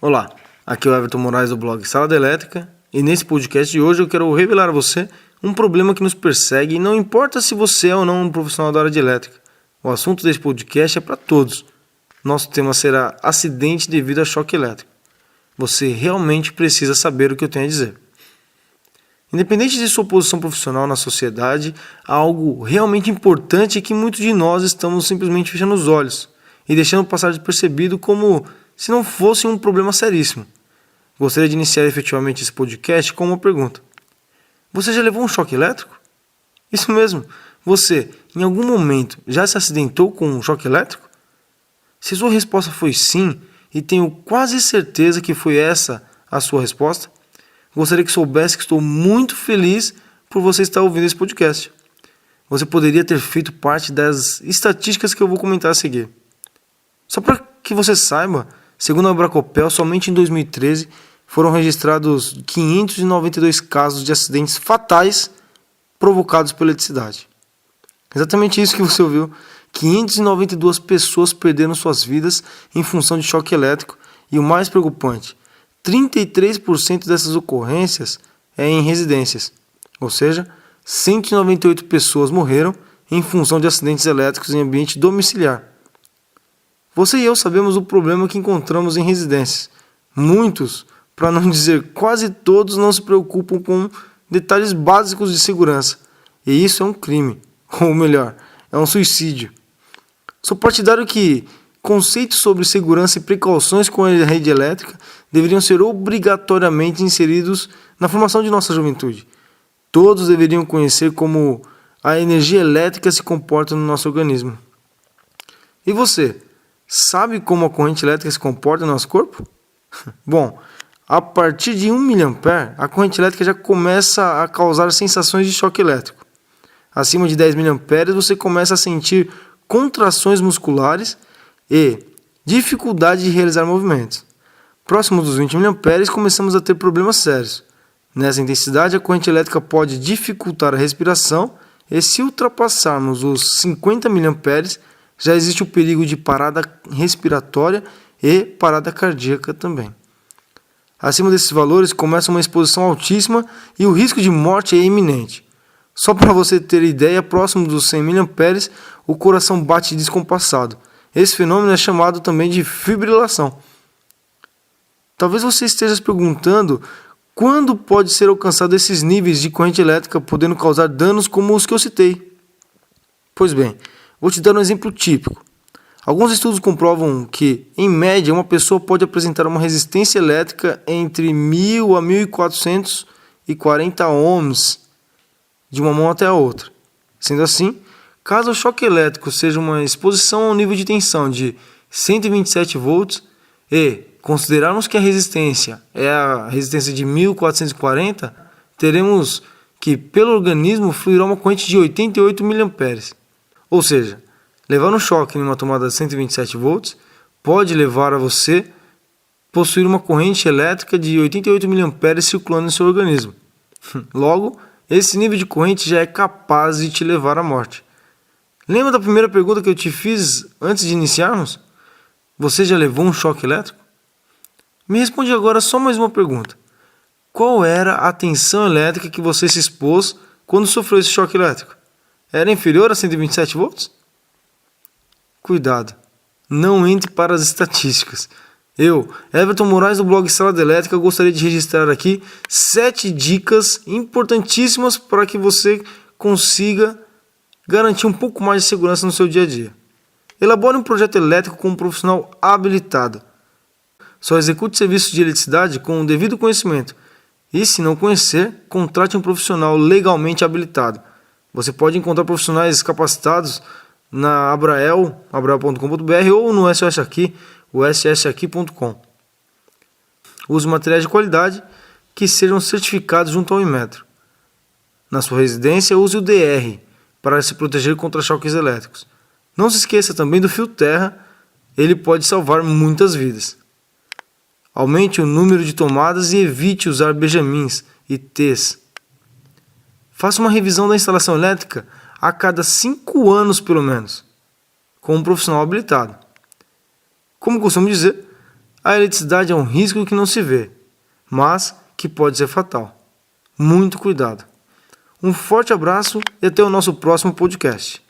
Olá, aqui é o Everton Moraes do blog Sala da Elétrica e nesse podcast de hoje eu quero revelar a você um problema que nos persegue e não importa se você é ou não um profissional da área de elétrica. O assunto desse podcast é para todos. Nosso tema será acidente devido a choque elétrico. Você realmente precisa saber o que eu tenho a dizer. Independente de sua posição profissional na sociedade, há algo realmente importante que muitos de nós estamos simplesmente fechando os olhos e deixando passar despercebido como se não fosse um problema seríssimo. Gostaria de iniciar efetivamente esse podcast com uma pergunta. Você já levou um choque elétrico? Isso mesmo, você, em algum momento, já se acidentou com um choque elétrico? Se sua resposta foi sim, e tenho quase certeza que foi essa a sua resposta, gostaria que soubesse que estou muito feliz por você estar ouvindo esse podcast. Você poderia ter feito parte das estatísticas que eu vou comentar a seguir. Só para que você saiba, segundo a Abracopel, somente em 2013 foram registrados 592 casos de acidentes fatais provocados pela eletricidade. Exatamente isso que você ouviu. 592 pessoas perderam suas vidas em função de choque elétrico e o mais preocupante, 33% dessas ocorrências é em residências, ou seja, 198 pessoas morreram em função de acidentes elétricos em ambiente domiciliar. Você e eu sabemos o problema que encontramos em residências. Muitos, para não dizer quase todos, não se preocupam com detalhes básicos de segurança. E isso é um crime, ou melhor, é um suicídio. Sou partidário que conceitos sobre segurança e precauções com a rede elétrica deveriam ser obrigatoriamente inseridos na formação de nossa juventude. Todos deveriam conhecer como a energia elétrica se comporta no nosso organismo. E você? Sabe como a corrente elétrica se comporta no nosso corpo? Bom, a partir de 1 mA, a corrente elétrica já começa a causar sensações de choque elétrico. Acima de 10 mA, você começa a sentir contrações musculares e dificuldade de realizar movimentos. Próximo dos 20 mA, começamos a ter problemas sérios. Nessa intensidade, a corrente elétrica pode dificultar a respiração e, se ultrapassarmos os 50 mA, já existe o perigo de parada respiratória e parada cardíaca também. Acima desses valores começa uma exposição altíssima e o risco de morte é iminente. Só para você ter ideia, próximo dos 100 mA, o coração bate descompassado. Esse fenômeno é chamado também de fibrilação. Talvez você esteja se perguntando quando pode ser alcançado esses níveis de corrente elétrica, podendo causar danos como os que eu citei. Pois bem, vou te dar um exemplo típico. Alguns estudos comprovam que, em média, uma pessoa pode apresentar uma resistência elétrica entre 1.000 a 1.440 ohms de uma mão até a outra. Sendo assim, caso o choque elétrico seja uma exposição a um nível de tensão de 127 volts e considerarmos que a resistência é a resistência de 1.440, teremos que pelo organismo fluirá uma corrente de 88 mA. Ou seja, levar um choque em uma tomada de 127 volts pode levar a você possuir uma corrente elétrica de 88 mA circulando em seu organismo. Logo, esse nível de corrente já é capaz de te levar à morte. Lembra da primeira pergunta que eu te fiz antes de iniciarmos? Você já levou um choque elétrico? Me responde agora só mais uma pergunta. Qual era a tensão elétrica que você se expôs quando sofreu esse choque elétrico? Era inferior a 127 volts? Cuidado, não entre para as estatísticas. Eu, Everton Moraes do blog Sala da Elétrica, gostaria de registrar aqui 7 dicas importantíssimas para que você consiga garantir um pouco mais de segurança no seu dia a dia. Elabore um projeto elétrico com um profissional habilitado. Só execute serviços de eletricidade com o devido conhecimento. E, se não conhecer, contrate um profissional legalmente habilitado. Você pode encontrar profissionais capacitados na Abrael, abrael.com.br ou no SOS Aqui, o ssaqui.com. Use materiais de qualidade que sejam certificados junto ao Inmetro. Na sua residência, use o DR para se proteger contra choques elétricos. Não se esqueça também do fio terra, ele pode salvar muitas vidas. Aumente o número de tomadas e evite usar benjamins e T's. Faça uma revisão da instalação elétrica a cada 5 anos pelo menos, com um profissional habilitado. Como costumo dizer, A eletricidade é um risco que não se vê, mas que pode ser fatal. Muito cuidado. Um forte abraço e até o nosso próximo podcast.